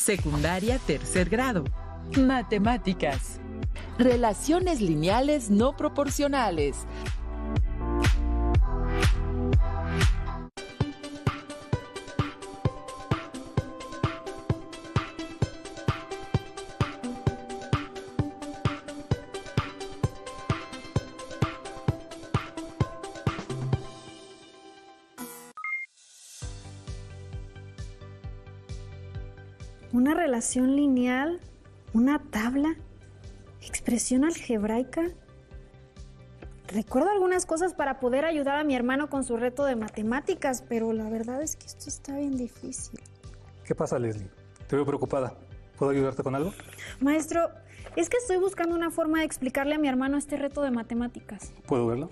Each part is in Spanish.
Secundaria tercer grado. Matemáticas. Relaciones lineales no proporcionales. Una relación lineal, una tabla, expresión algebraica. Recuerdo algunas cosas para poder ayudar a mi hermano con su reto de matemáticas, pero la verdad es que esto está bien difícil. ¿Qué pasa, Leslie? Te veo preocupada. ¿Puedo ayudarte con algo? Maestro, es que estoy buscando una forma de explicarle a mi hermano este reto de matemáticas. ¿Puedo verlo?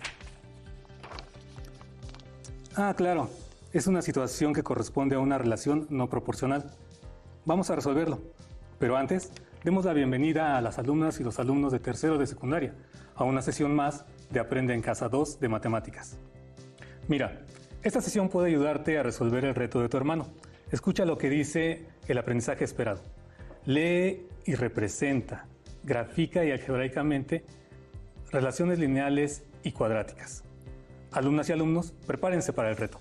Ah, claro. Es una situación que corresponde a una relación no proporcional. Vamos a resolverlo. Pero antes, demos la bienvenida a las alumnas y los alumnos de tercero de secundaria a una sesión más de Aprende en Casa 2 de Matemáticas. Mira, esta sesión puede ayudarte a resolver el reto de tu hermano. Escucha lo que dice el aprendizaje esperado. Lee y representa, grafica y algebraicamente relaciones lineales y cuadráticas. Alumnas y alumnos, prepárense para el reto.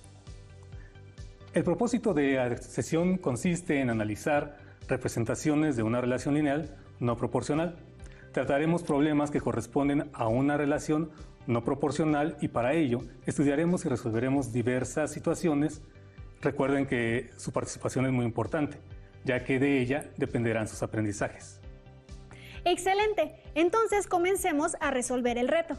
El propósito de la sesión consiste en analizar representaciones de una relación lineal no proporcional. Trataremos problemas que corresponden a una relación no proporcional y para ello estudiaremos y resolveremos diversas situaciones. Recuerden que su participación es muy importante, ya que de ella dependerán sus aprendizajes. ¡Excelente! Entonces comencemos a resolver el reto.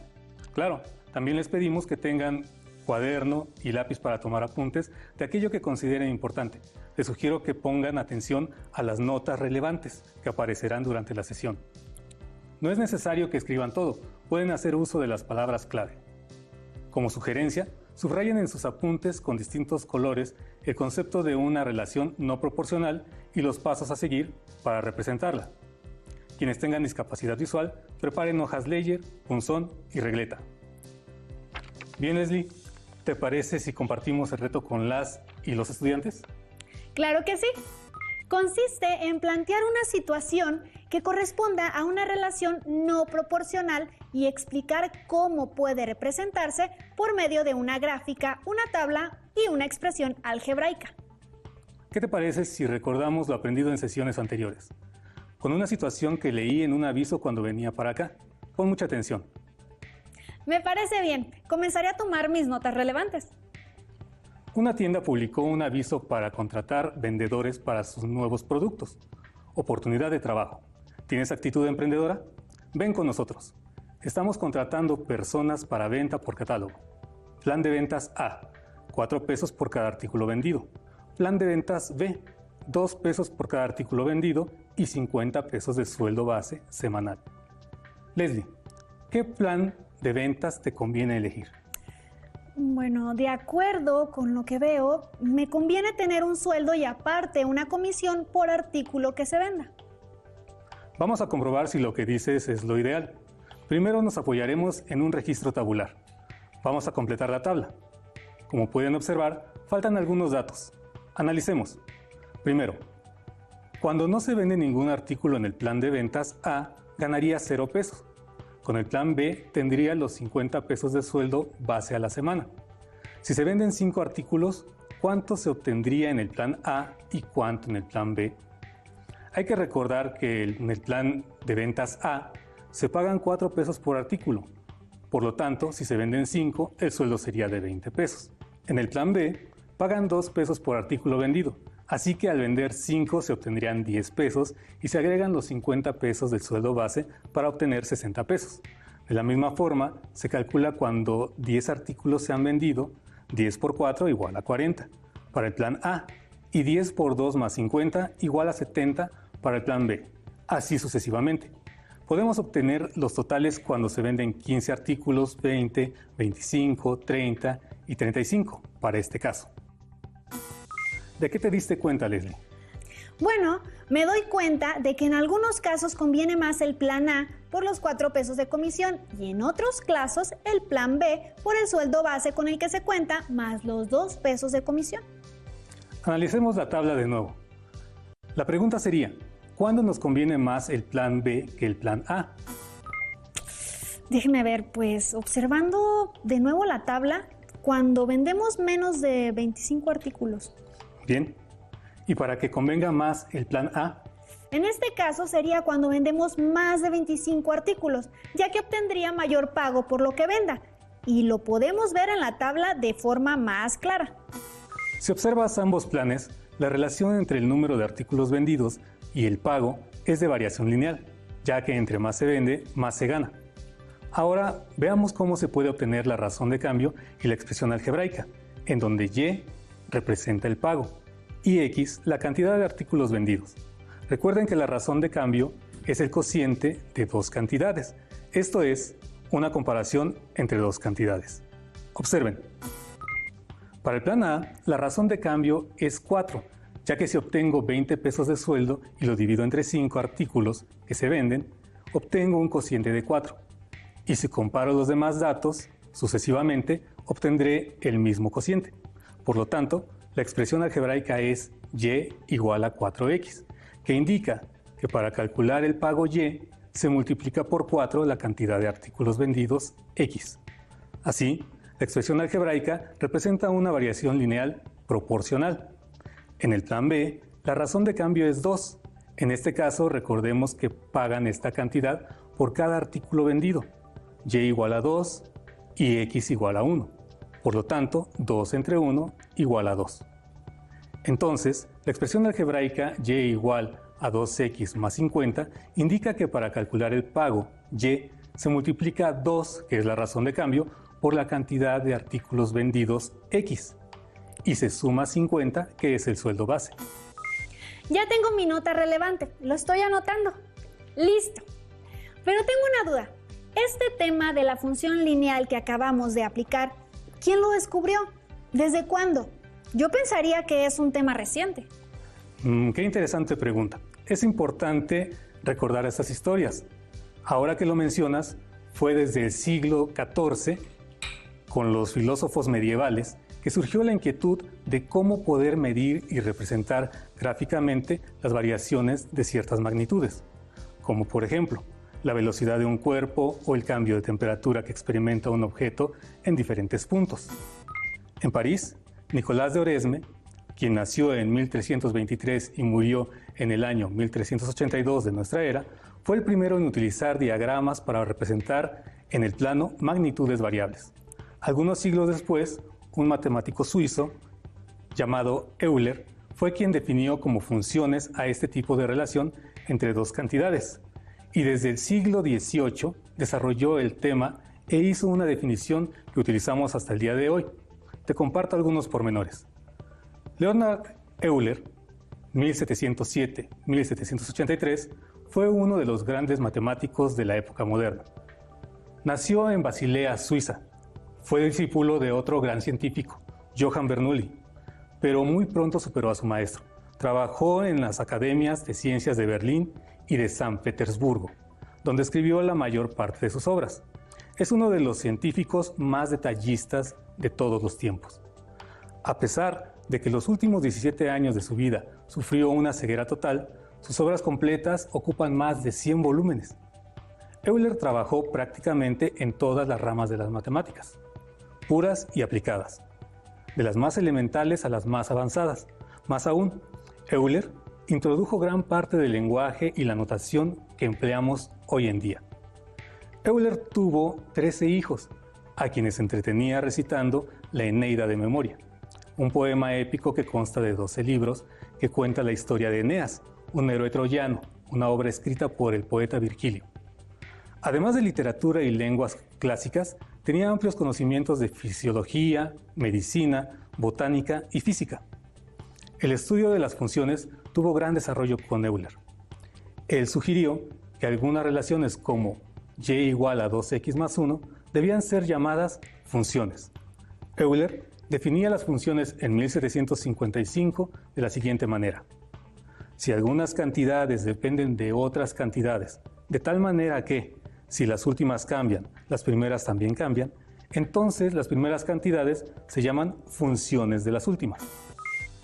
Claro, también les pedimos que tengan cuaderno y lápiz para tomar apuntes de aquello que consideren importante. Les sugiero que pongan atención a las notas relevantes que aparecerán durante la sesión. No es necesario que escriban todo, pueden hacer uso de las palabras clave. Como sugerencia, subrayen en sus apuntes con distintos colores el concepto de una relación no proporcional y los pasos a seguir para representarla. Quienes tengan discapacidad visual, preparen hojas Ledger, punzón y regleta. Bien, Leslie, ¿te parece si compartimos el reto con las y los estudiantes? ¡Claro que sí! Consiste en plantear una situación que corresponda a una relación no proporcional y explicar cómo puede representarse por medio de una gráfica, una tabla y una expresión algebraica. ¿Qué te parece si recordamos lo aprendido en sesiones anteriores? Con una situación que leí en un aviso cuando venía para acá. Pon mucha atención. Me parece bien. Comenzaré a tomar mis notas relevantes. Una tienda publicó un aviso para contratar vendedores para sus nuevos productos. Oportunidad de trabajo. ¿Tienes actitud emprendedora? Ven con nosotros. Estamos contratando personas para venta por catálogo. Plan de ventas A, 4 pesos por cada artículo vendido. Plan de ventas B, 2 pesos por cada artículo vendido y 50 pesos de sueldo base semanal. Leslie, ¿qué plan de ventas te conviene elegir? Bueno, de acuerdo con lo que veo, me conviene tener un sueldo y aparte una comisión por artículo que se venda. Vamos a comprobar si lo que dices es lo ideal. Primero nos apoyaremos en un registro tabular. Vamos a completar la tabla. Como pueden observar, faltan algunos datos. Analicemos. Primero, cuando no se vende ningún artículo en el plan de ventas A, ganaría 0 pesos. Con el plan B tendría los 50 pesos de sueldo base a la semana. Si se venden 5 artículos, ¿cuánto se obtendría en el plan A y cuánto en el plan B? Hay que recordar que en el plan de ventas A se pagan 4 pesos por artículo. Por lo tanto, si se venden 5, el sueldo sería de 20 pesos. En el plan B, pagan 2 pesos por artículo vendido. Así que al vender 5 se obtendrían 10 pesos y se agregan los 50 pesos del sueldo base para obtener 60 pesos. De la misma forma, se calcula cuando 10 artículos se han vendido, 10 por 4 igual a 40 para el plan A y 10 por 2 más 50 igual a 70 para el plan B, así sucesivamente. Podemos obtener los totales cuando se venden 15 artículos, 20, 25, 30 y 35 para este caso. ¿De qué te diste cuenta, Leslie? Bueno, me doy cuenta de que en algunos casos conviene más el plan A por los 4 pesos de comisión y en otros casos el plan B por el sueldo base con el que se cuenta más los 2 pesos de comisión. Analicemos la tabla de nuevo. La pregunta sería, ¿cuándo nos conviene más el plan B que el plan A? Déjeme ver, pues observando de nuevo la tabla, cuando vendemos menos de 25 artículos. Bien. ¿Y para que convenga más el plan A? En este caso sería cuando vendemos más de 25 artículos, ya que obtendría mayor pago por lo que venda. Y lo podemos ver en la tabla de forma más clara. Si observas ambos planes, la relación entre el número de artículos vendidos y el pago es de variación lineal, ya que entre más se vende, más se gana. Ahora veamos cómo se puede obtener la razón de cambio y la expresión algebraica, en donde Y representa el pago y X la cantidad de artículos vendidos. Recuerden que la razón de cambio es el cociente de dos cantidades, esto es, una comparación entre dos cantidades. Observen. Para el plan A, la razón de cambio es 4, ya que si obtengo 20 pesos de sueldo y lo divido entre 5 artículos que se venden, obtengo un cociente de 4. Y si comparo los demás datos, sucesivamente, obtendré el mismo cociente. Por lo tanto, la expresión algebraica es Y igual a 4X, que indica que para calcular el pago Y se multiplica por 4 la cantidad de artículos vendidos X. Así, la expresión algebraica representa una variación lineal proporcional. En el plan B, la razón de cambio es 2. En este caso, recordemos que pagan esta cantidad por cada artículo vendido. Y igual a 2 y X igual a 1. Por lo tanto, 2 entre 1 igual a 2. Entonces, la expresión algebraica Y igual a 2X más 50 indica que para calcular el pago Y se multiplica 2, que es la razón de cambio, por la cantidad de artículos vendidos X, y se suma 50, que es el sueldo base. Ya tengo mi nota relevante, lo estoy anotando. Listo. Pero tengo una duda. Este tema de la función lineal que acabamos de aplicar, ¿quién lo descubrió? ¿Desde cuándo? Yo pensaría que es un tema reciente. Qué interesante pregunta. Es importante recordar estas historias. Ahora que lo mencionas, fue desde el siglo XIV, con los filósofos medievales, que surgió la inquietud de cómo poder medir y representar gráficamente las variaciones de ciertas magnitudes, como por ejemplo, la velocidad de un cuerpo o el cambio de temperatura que experimenta un objeto en diferentes puntos. En París, Nicolás de Oresme, quien nació en 1323 y murió en el año 1382 de nuestra era, fue el primero en utilizar diagramas para representar en el plano magnitudes variables. Algunos siglos después, un matemático suizo llamado Euler fue quien definió como funciones a este tipo de relación entre dos cantidades, y desde el siglo XVIII desarrolló el tema e hizo una definición que utilizamos hasta el día de hoy. Te comparto algunos pormenores. Leonhard Euler, 1707-1783, fue uno de los grandes matemáticos de la época moderna. Nació en Basilea, Suiza. Fue discípulo de otro gran científico, Johann Bernoulli, pero muy pronto superó a su maestro. Trabajó en las academias de ciencias de Berlín y de San Petersburgo, donde escribió la mayor parte de sus obras. Es uno de los científicos más detallistas de todos los tiempos. A pesar de que los últimos 17 años de su vida sufrió una ceguera total, sus obras completas ocupan más de 100 volúmenes. Euler trabajó prácticamente en todas las ramas de las matemáticas, puras y aplicadas, de las más elementales a las más avanzadas. Más aún, Euler introdujo gran parte del lenguaje y la notación que empleamos hoy en día. Euler tuvo 13 hijos, a quienes entretenía recitando la Eneida de memoria, un poema épico que consta de 12 libros que cuenta la historia de Eneas, un héroe troyano, una obra escrita por el poeta Virgilio. Además de literatura y lenguas clásicas, tenía amplios conocimientos de fisiología, medicina, botánica y física. El estudio de las funciones tuvo gran desarrollo con Euler. Él sugirió que algunas relaciones como y igual a 2x más 1 debían ser llamadas funciones. Euler definía las funciones en 1755 de la siguiente manera. Si algunas cantidades dependen de otras cantidades, de tal manera que, si las últimas cambian, las primeras también cambian, entonces las primeras cantidades se llaman funciones de las últimas.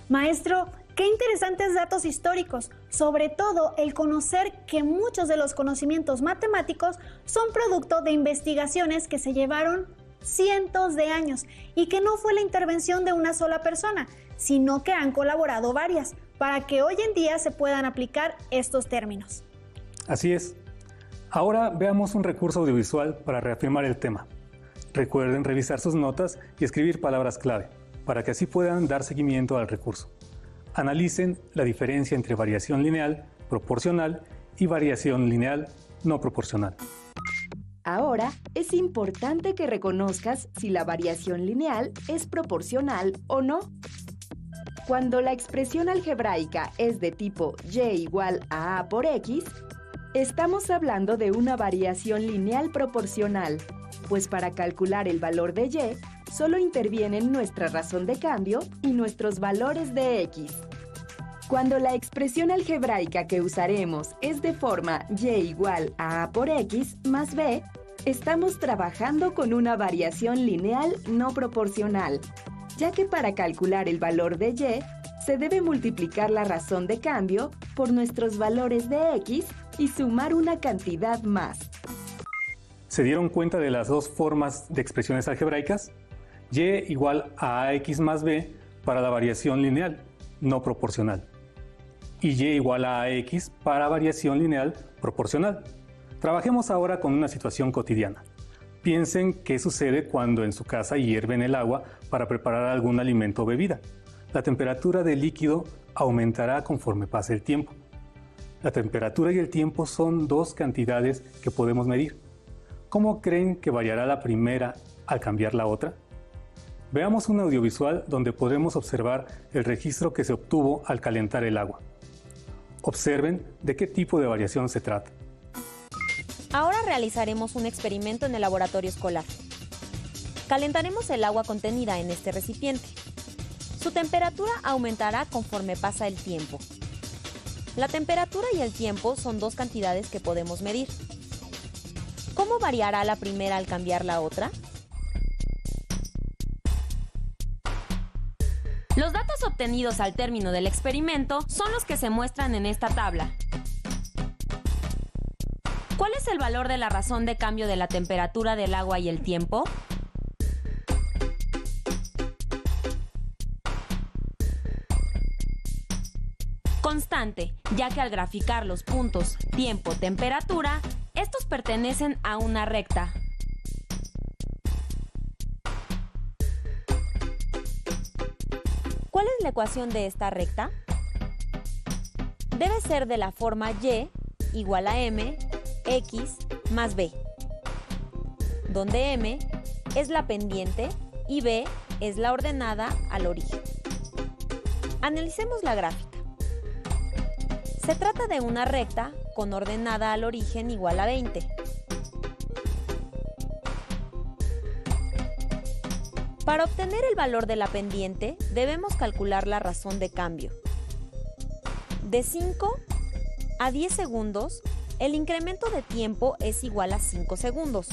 Maestro, Qué interesantes datos históricos, sobre todo el conocer que muchos de los conocimientos matemáticos son producto de investigaciones que se llevaron cientos de años y que no fue la intervención de una sola persona, sino que han colaborado varias para que hoy en día se puedan aplicar estos términos. Así es. Ahora veamos un recurso audiovisual para reafirmar el tema. Recuerden revisar sus notas y escribir palabras clave, para que así puedan dar seguimiento al recurso. Analicen la diferencia entre variación lineal proporcional y variación lineal no proporcional. Ahora, es importante que reconozcas si la variación lineal es proporcional o no. Cuando la expresión algebraica es de tipo y igual a a por x, estamos hablando de una variación lineal proporcional, pues para calcular el valor de y, solo intervienen nuestra razón de cambio y nuestros valores de x. Cuando la expresión algebraica que usaremos es de forma y igual a por x más b, estamos trabajando con una variación lineal no proporcional, ya que para calcular el valor de y, se debe multiplicar la razón de cambio por nuestros valores de x y sumar una cantidad más. ¿Se dieron cuenta de las dos formas de expresiones algebraicas? Y igual a ax más b para la variación lineal no proporcional y y igual a ax para variación lineal proporcional. Trabajemos ahora con una situación cotidiana. Piensen qué sucede cuando en su casa hierven el agua para preparar algún alimento o bebida. La temperatura del líquido aumentará conforme pase el tiempo. La temperatura y el tiempo son dos cantidades que podemos medir. ¿Cómo creen que variará la primera al cambiar la otra? Veamos un audiovisual donde podemos observar el registro que se obtuvo al calentar el agua. Observen de qué tipo de variación se trata. Ahora realizaremos un experimento en el laboratorio escolar. Calentaremos el agua contenida en este recipiente. Su temperatura aumentará conforme pasa el tiempo. La temperatura y el tiempo son dos cantidades que podemos medir. ¿Cómo variará la primera al cambiar la otra? Los datos obtenidos al término del experimento son los que se muestran en esta tabla. ¿Cuál es el valor de la razón de cambio de la temperatura del agua y el tiempo? Constante, ya que al graficar los puntos tiempo, temperatura, estos pertenecen a una recta. ¿Cuál es la ecuación de esta recta? Debe ser de la forma y igual a m x más b, donde m es la pendiente y b es la ordenada al origen. Analicemos la gráfica. Se trata de una recta con ordenada al origen igual a 20. Para obtener el valor de la pendiente, debemos calcular la razón de cambio. De 5 a 10 segundos, el incremento de tiempo es igual a 5 segundos.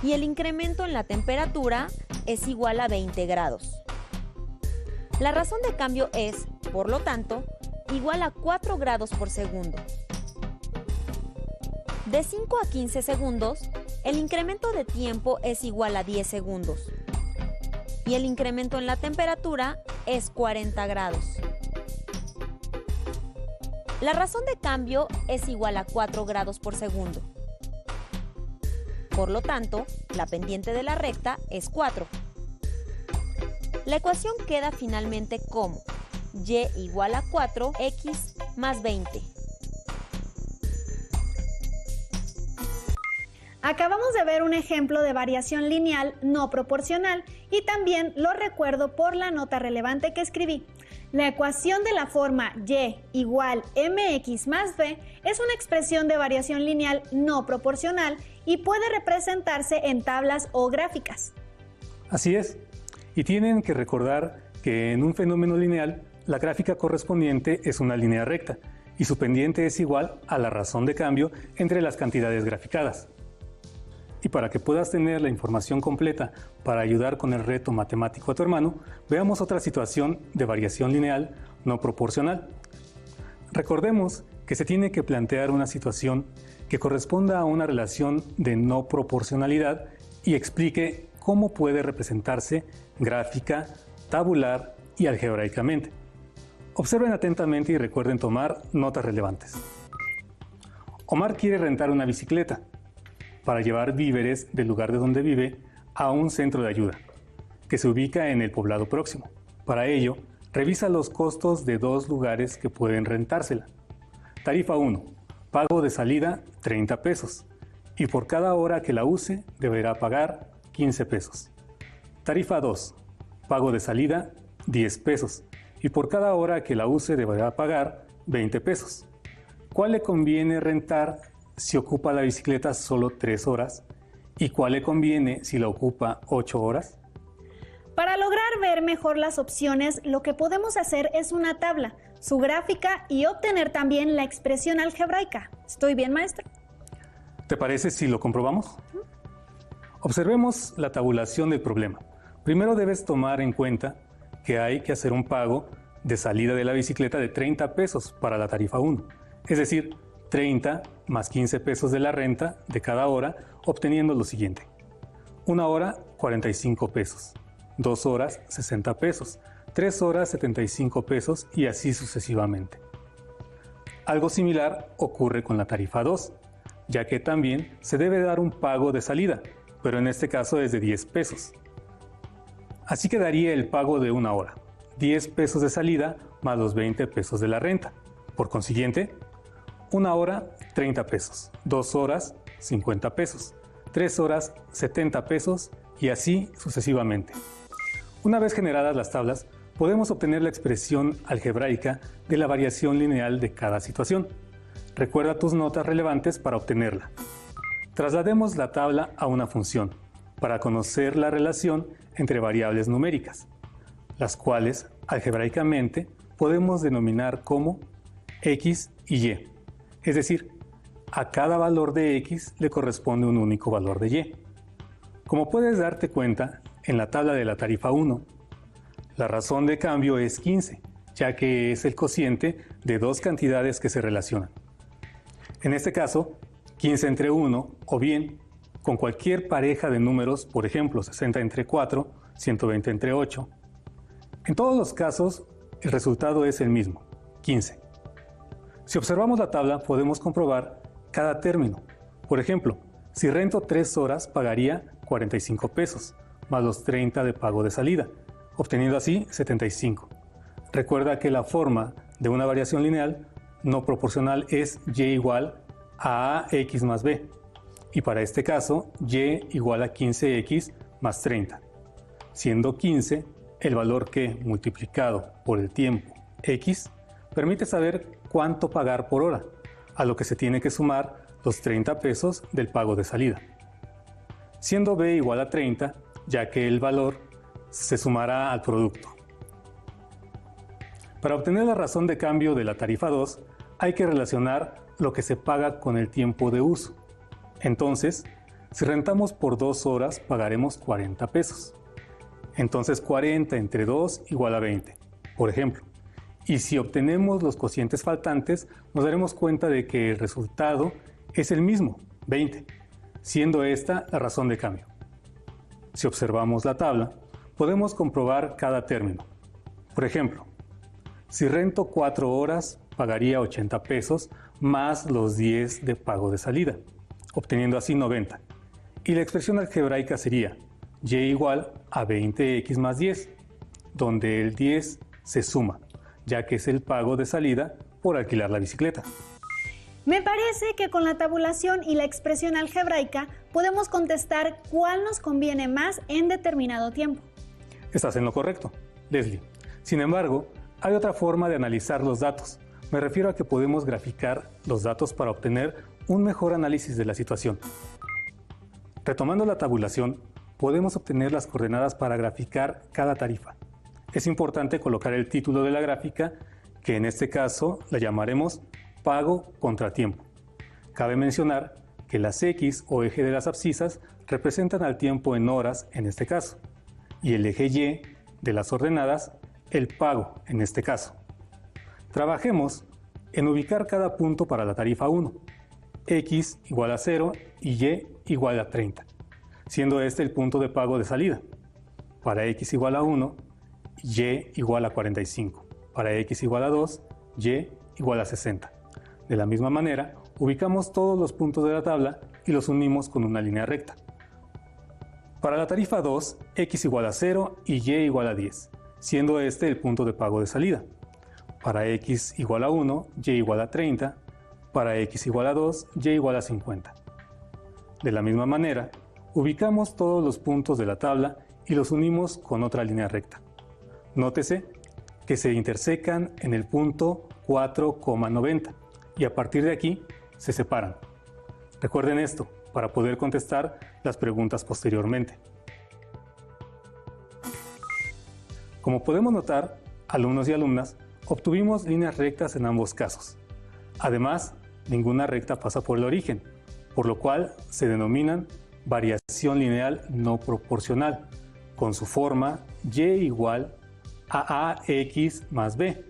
Y el incremento en la temperatura es igual a 20 grados. La razón de cambio es, por lo tanto, igual a 4 grados por segundo. De 5 a 15 segundos, el incremento de tiempo es igual a 10 segundos. Y el incremento en la temperatura es 40 grados. La razón de cambio es igual a 4 grados por segundo. Por lo tanto, la pendiente de la recta es 4. La ecuación queda finalmente como y igual a 4x más 20. Acabamos de ver un ejemplo de variación lineal no proporcional y también lo recuerdo por la nota relevante que escribí. La ecuación de la forma y igual mx más b es una expresión de variación lineal no proporcional y puede representarse en tablas o gráficas. Así es, y tienen que recordar que en un fenómeno lineal la gráfica correspondiente es una línea recta y su pendiente es igual a la razón de cambio entre las cantidades graficadas. Y para que puedas tener la información completa para ayudar con el reto matemático a tu hermano, veamos otra situación de variación lineal no proporcional. Recordemos que se tiene que plantear una situación que corresponda a una relación de no proporcionalidad y explique cómo puede representarse gráfica, tabular y algebraicamente. Observen atentamente y recuerden tomar notas relevantes. Omar quiere rentar una bicicleta para llevar víveres del lugar de donde vive a un centro de ayuda, que se ubica en el poblado próximo. Para ello, revisa los costos de 2 lugares que pueden rentársela. Tarifa 1. Pago de salida 30 pesos y por cada hora que la use deberá pagar 15 pesos. Tarifa 2. Pago de salida 10 pesos y por cada hora que la use deberá pagar 20 pesos. ¿Cuál le conviene rentar si ocupa la bicicleta solo 3 horas? ¿Y cuál le conviene si la ocupa 8 horas? Para lograr ver mejor las opciones, lo que podemos hacer es una tabla, su gráfica y obtener también la expresión algebraica. ¿Estoy bien, maestra? ¿Te parece si lo comprobamos? Observemos la tabulación del problema. Primero debes tomar en cuenta que hay que hacer un pago de salida de la bicicleta de 30 pesos para la tarifa 1. Es decir, 30 más 15 pesos de la renta de cada hora, obteniendo lo siguiente. 1 hora, 45 pesos. 2 horas, 60 pesos. 3 horas, 75 pesos y así sucesivamente. Algo similar ocurre con la tarifa 2, ya que también se debe dar un pago de salida, pero en este caso es de 10 pesos. Así quedaría el pago de 1 hora, 10 pesos de salida más los 20 pesos de la renta. Por consiguiente, 1 hora, 30 pesos, 2 horas, 50 pesos, 3 horas, 70 pesos y así sucesivamente. Una vez generadas las tablas, podemos obtener la expresión algebraica de la variación lineal de cada situación. Recuerda tus notas relevantes para obtenerla. Traslademos la tabla a una función para conocer la relación entre variables numéricas, las cuales algebraicamente podemos denominar como x y y. Es decir, a cada valor de x le corresponde un único valor de y. Como puedes darte cuenta, en la tabla de la tarifa 1, la razón de cambio es 15, ya que es el cociente de 2 cantidades que se relacionan. En este caso, 15 entre 1, o bien, con cualquier pareja de números, por ejemplo, 60 entre 4, 120 entre 8. En todos los casos, el resultado es el mismo, 15. Si observamos la tabla, podemos comprobar cada término. Por ejemplo, si rento 3 horas, pagaría 45 pesos, más los 30 de pago de salida, obteniendo así 75. Recuerda que la forma de una variación lineal no proporcional es y igual a ax más b, y para este caso, y igual a 15x más 30, siendo 15 el valor que, multiplicado por el tiempo x, permite saber cuánto pagar por hora, a lo que se tiene que sumar los 30 pesos del pago de salida. Siendo b igual a 30, ya que el valor se sumará al producto. Para obtener la razón de cambio de la tarifa 2, hay que relacionar lo que se paga con el tiempo de uso. Entonces, si rentamos por 2 horas, pagaremos 40 pesos. Entonces 40 entre 2 igual a 20, por ejemplo. Y si obtenemos los cocientes faltantes, nos daremos cuenta de que el resultado es el mismo, 20, siendo esta la razón de cambio. Si observamos la tabla, podemos comprobar cada término. Por ejemplo, si rento 4 horas, pagaría 80 pesos más los 10 de pago de salida, obteniendo así 90. Y la expresión algebraica sería y igual a 20x más 10, donde el 10 se suma, ya que es el pago de salida por alquilar la bicicleta. Me parece que con la tabulación y la expresión algebraica podemos contestar cuál nos conviene más en determinado tiempo. Estás en lo correcto, Leslie. Sin embargo, hay otra forma de analizar los datos. Me refiero a que podemos graficar los datos para obtener un mejor análisis de la situación. Retomando la tabulación, podemos obtener las coordenadas para graficar cada tarifa. Es importante colocar el título de la gráfica, que en este caso la llamaremos pago contra tiempo. Cabe mencionar que las X o eje de las abscisas representan al tiempo en horas en este caso, y el eje Y de las ordenadas, el pago en este caso. Trabajemos en ubicar cada punto para la tarifa 1, X igual a 0 y Y igual a 30, siendo este el punto de pago de salida. Para X igual a 1, Y igual a 45. Para X igual a 2, Y igual a 60. De la misma manera, ubicamos todos los puntos de la tabla y los unimos con una línea recta. Para la tarifa 2, X igual a 0 y Y igual a 10, siendo este el punto de pago de salida. Para X igual a 1, Y igual a 30. Para X igual a 2, Y igual a 50. De la misma manera, ubicamos todos los puntos de la tabla y los unimos con otra línea recta. Nótese que se intersecan en el punto 4,90 y a partir de aquí se separan. Recuerden esto para poder contestar las preguntas posteriormente. Como podemos notar, alumnos y alumnas, obtuvimos líneas rectas en ambos casos. Además, ninguna recta pasa por el origen, por lo cual se denominan variación lineal no proporcional, con su forma y igual a ax más b,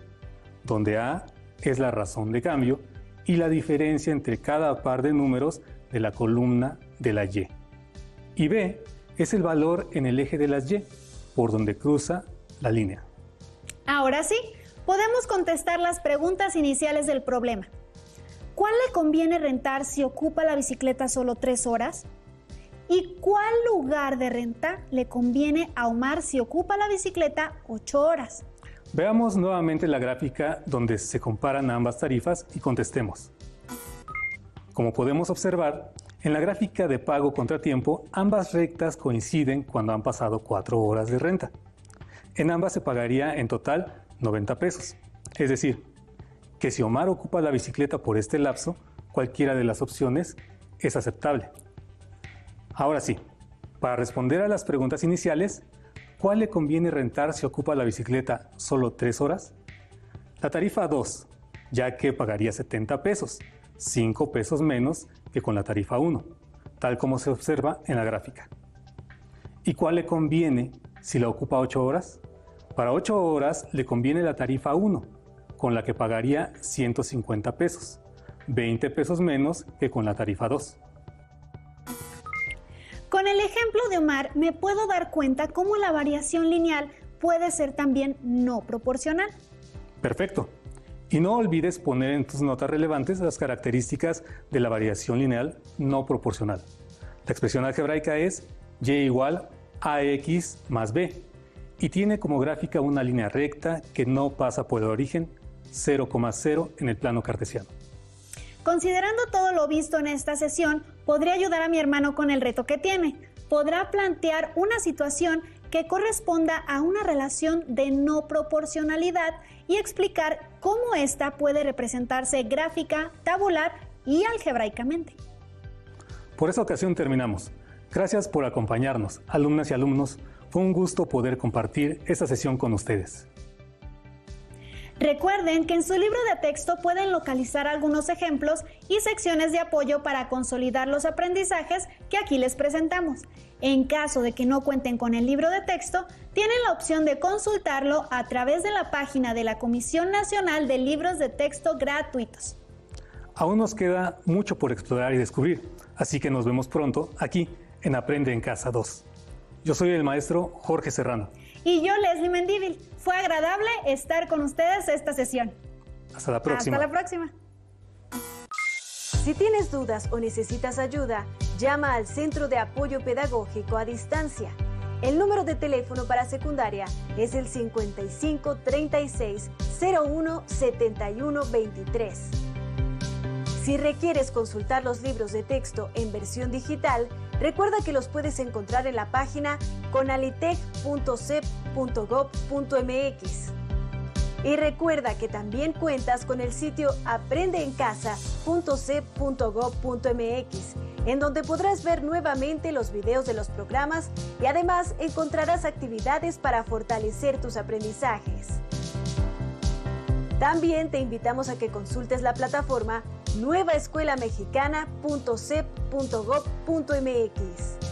donde a es la razón de cambio y la diferencia entre cada par de números de la columna de la y b es el valor en el eje de las y, por donde cruza la línea. Ahora sí, podemos contestar las preguntas iniciales del problema. ¿Cuál le conviene rentar si ocupa la bicicleta solo 3 horas? ¿Y cuál lugar de renta le conviene a Omar si ocupa la bicicleta 8 horas? Veamos nuevamente la gráfica donde se comparan ambas tarifas y contestemos. Como podemos observar, en la gráfica de pago contra tiempo, ambas rectas coinciden cuando han pasado 4 horas de renta. En ambas se pagaría en total 90 pesos. Es decir, que si Omar ocupa la bicicleta por este lapso, cualquiera de las opciones es aceptable. Ahora sí, para responder a las preguntas iniciales, ¿cuál le conviene rentar si ocupa la bicicleta solo 3 horas? La tarifa 2, ya que pagaría 70 pesos, 5 pesos menos que con la tarifa 1, tal como se observa en la gráfica. ¿Y cuál le conviene si la ocupa 8 horas? Para 8 horas le conviene la tarifa 1, con la que pagaría 150 pesos, 20 pesos menos que con la tarifa 2. Con el ejemplo de Omar me puedo dar cuenta cómo la variación lineal puede ser también no proporcional. Perfecto. Y no olvides poner en tus notas relevantes las características de la variación lineal no proporcional. La expresión algebraica es y igual a x más b y tiene como gráfica una línea recta que no pasa por el origen 0,0 en el plano cartesiano. Considerando todo lo visto en esta sesión, podría ayudar a mi hermano con el reto que tiene. Podrá plantear una situación que corresponda a una relación de no proporcionalidad y explicar cómo ésta puede representarse gráfica, tabular y algebraicamente. Por esta ocasión terminamos. Gracias por acompañarnos, alumnas y alumnos. Fue un gusto poder compartir esta sesión con ustedes. Recuerden que en su libro de texto pueden localizar algunos ejemplos y secciones de apoyo para consolidar los aprendizajes que aquí les presentamos. En caso de que no cuenten con el libro de texto, tienen la opción de consultarlo a través de la página de la Comisión Nacional de Libros de Texto Gratuitos. Aún nos queda mucho por explorar y descubrir, así que nos vemos pronto aquí en Aprende en Casa 2. Yo soy el maestro Jorge Serrano. Y yo, Leslie Mendívil. Fue agradable estar con ustedes esta sesión. Hasta la próxima. Hasta la próxima. Si tienes dudas o necesitas ayuda, llama al Centro de Apoyo Pedagógico a Distancia. El número de teléfono para secundaria es el 55 36 01 71 23. Si requieres consultar los libros de texto en versión digital, recuerda que los puedes encontrar en la página conalitec.cep.gov.mx. Y recuerda que también cuentas con el sitio aprendeencasa.cep.gov.mx, en donde podrás ver nuevamente los videos de los programas y además encontrarás actividades para fortalecer tus aprendizajes. También te invitamos a que consultes la plataforma nuevaescuelamexicana.cep.gov.mx.